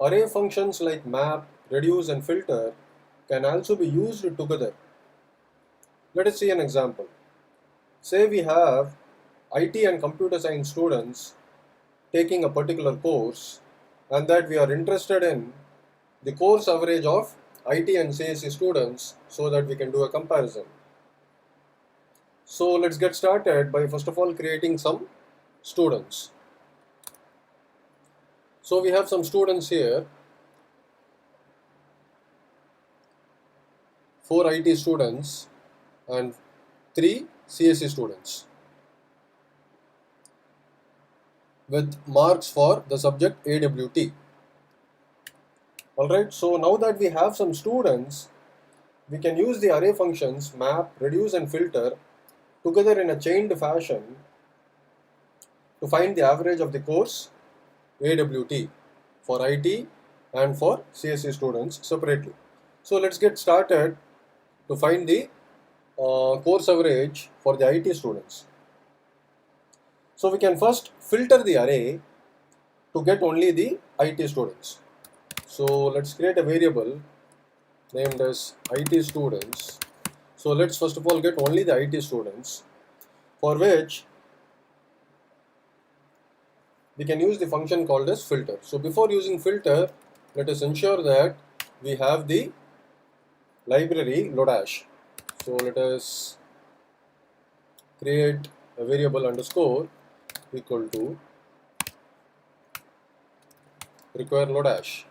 Array functions like map, reduce and filter can also be used together. Let us see an example. Say we have IT and computer science students taking a particular course and that we are interested in the course average of IT and CSE students so that we can do a comparison. So let's get started by first of all creating some students. So we have some students here, 4 IT students and 3 CSE students with marks for the subject AWT. Alright, so now that we have some students, we can use the array functions map, reduce and filter together in a chained fashion to find the average of the course AWT for IT and for CSE students separately. So let's get started to find the course average for the IT students. So we can first filter the array to get only the IT students. So let's create a variable named as IT students. So let's first of all get only the IT students, for which we can use the function called as filter. So before using filter, let us ensure that we have the library Lodash. So let us create a variable underscore equal to require Lodash.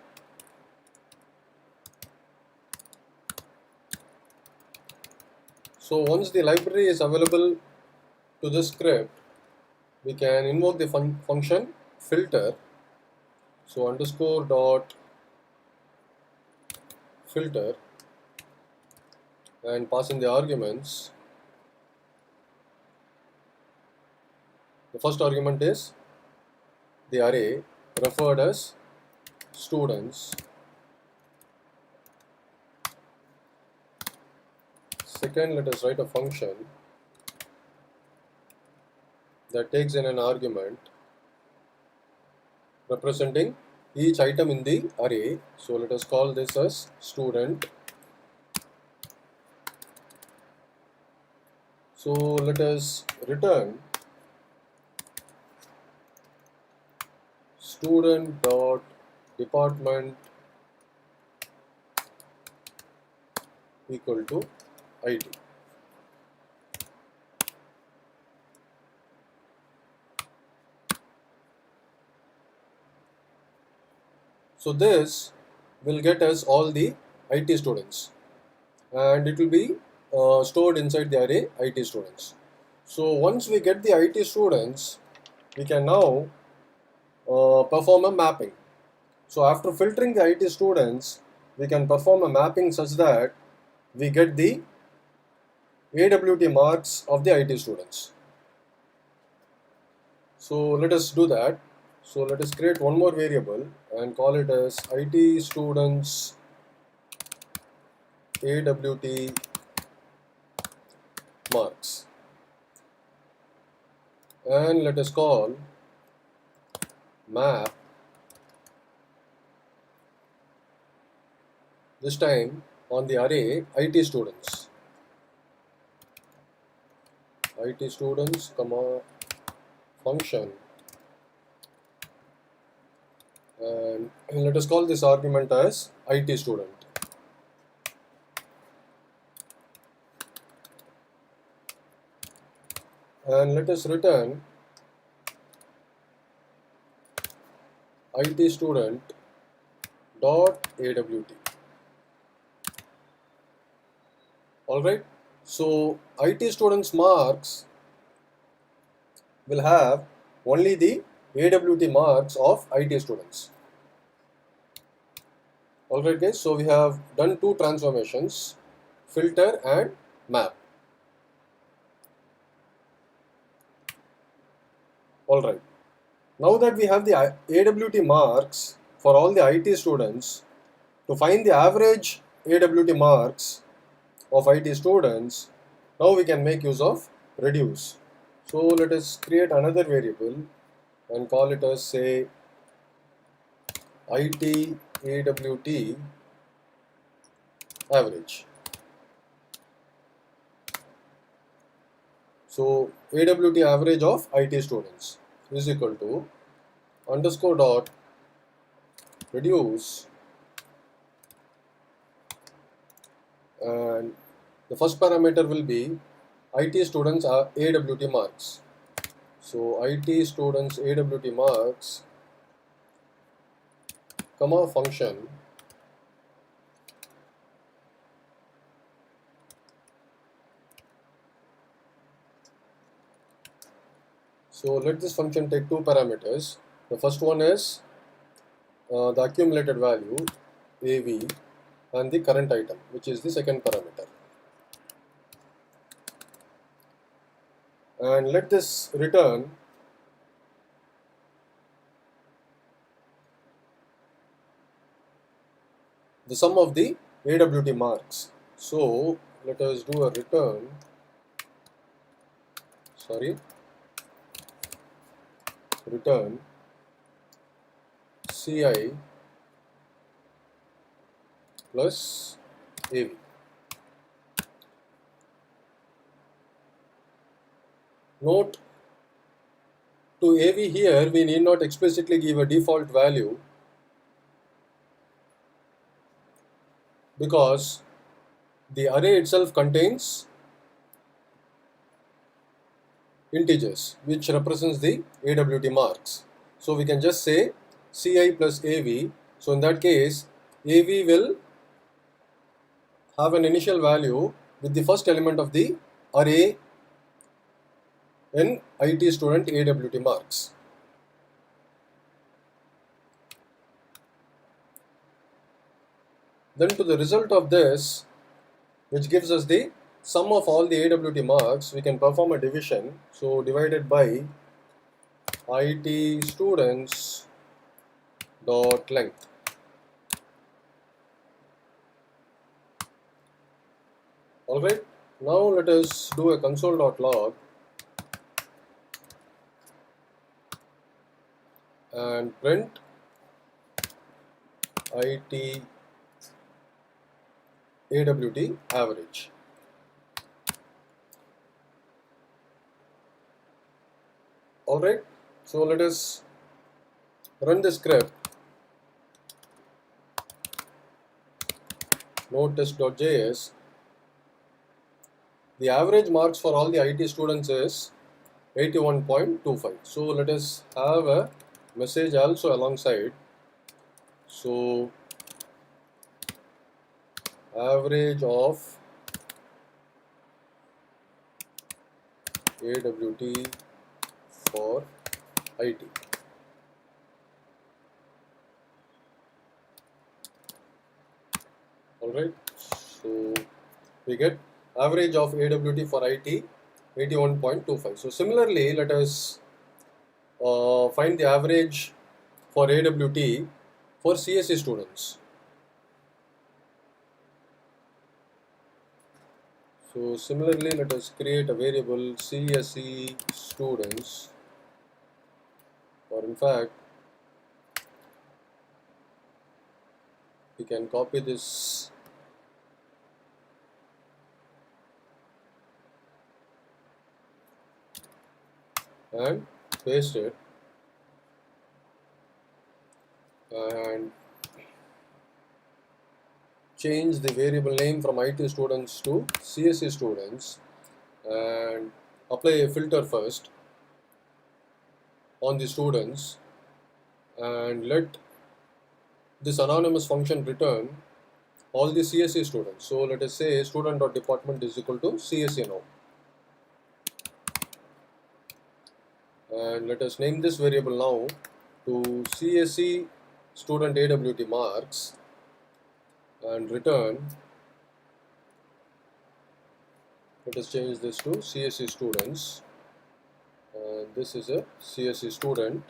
So once the library is available to the script, we can invoke the function filter. So underscore dot filter and pass in the arguments. The first argument is the array referred as students. Second, let us write a function that takes in an argument representing each item in the array. So let us call this as student. So let us return student dot department equal to ID. So this will get us all the IT students and it will be stored inside the array IT students. So once we get the IT students, we can now perform a mapping. So after filtering the IT students, we can perform a mapping such that we get the AWT marks of the IT students. So let us do that. So let us create one more variable and call it as IT students AWT marks. And let us call map, this time on the array IT students. IT students, comma, function. And let us call this argument as IT student. And let us return IT student dot AWT. Alright, so IT students marks will have only the AWT marks of IT students. Alright guys, so we have done two transformations, filter and map. Alright, now that we have the AWT marks for all the IT students, to find the average AWT marks of IT students, now we can make use of reduce. So let us create another variable and call it as say IT AWT average. So AWT average of IT students is equal to underscore dot reduce, and the first parameter will be IT students are AWT marks. So IT students AWT marks, comma function, so let this function take two parameters. The first one is the accumulated value AV and the current item, which is the second parameter. And let this return the sum of the AWT marks. So let us do a return, return CI plus AV. Note, to AV here we need not explicitly give a default value because the array itself contains integers which represents the AWT marks. So we can just say CI plus AV. So in that case, AV will have an initial value with the first element of the array in IT student AWT marks. Then to the result of this, which gives us the sum of all the AWT marks, we can perform a division. So divided by IT students dot length. Alright, now let us do a console.log and print IT AWT average. Alright, so let us run the script. Node test.js. The average marks for all the IT students is 81.25. So let us have a message also alongside. So average of AWT for IT. Alright, so we get average of AWT for IT 81.25. So similarly, let us find the average for AWT for CSE students. So similarly, let us create a variable CSE students, or in fact, we can copy this and paste it and change the variable name from IT students to CSE students and apply a filter first on the students and let this anonymous function return all the CSE students. So let us say student.department is equal to CSE now. And let us name this variable now to CSE student AWT marks and return, let us change this to CSE students, and this is a CSE student,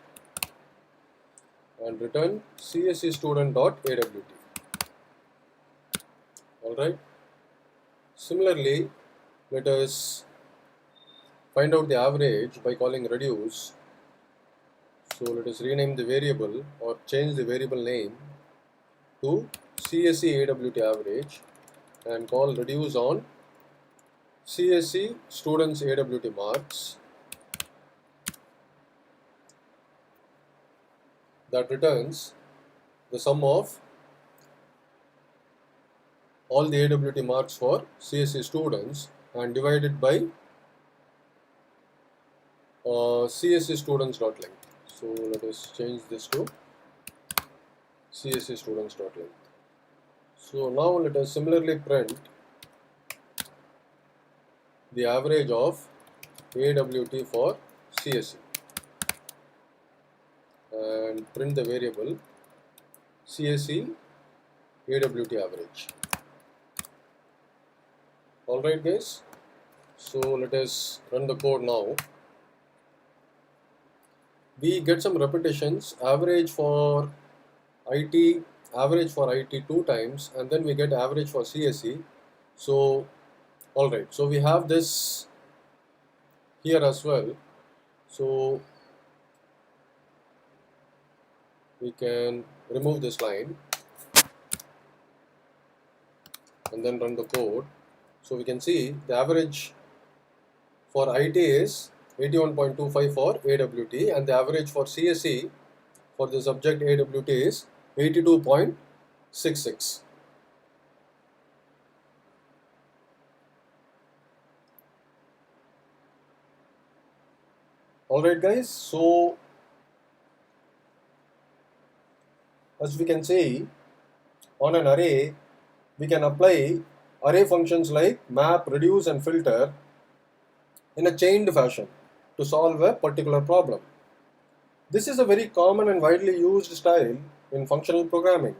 and return CSE student.awt. Alright, similarly let us find out the average by calling reduce. So let us rename the variable or change the variable name to CSE AWT average and call reduce on CSE students AWT marks that returns the sum of all the AWT marks for CSE students and divided by CSE students.length. So let us change this to CSE students.length. So now let us similarly print the average of AWT for CSE and print the variable CSE AWT average. Alright guys, so let us run the code now. We get some repetitions, average for IT 2 times, and then we get average for CSE. So alright, so we have this here as well. So we can remove this line and then run the code. So we can see the average for IT is 81.25 for AWT and the average for CSE for the subject AWT is 82.66. Alright guys, so as we can see, on an array we can apply array functions like map, reduce and filter in a chained fashion to solve a particular problem. This is a very common and widely used style in functional programming.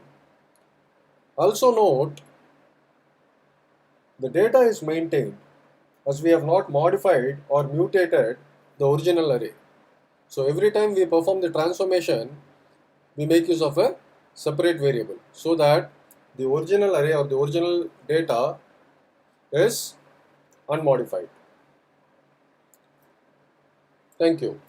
Also note, the data is maintained as we have not modified or mutated the original array. So every time we perform the transformation, we make use of a separate variable so that the original array or the original data is unmodified. Thank you.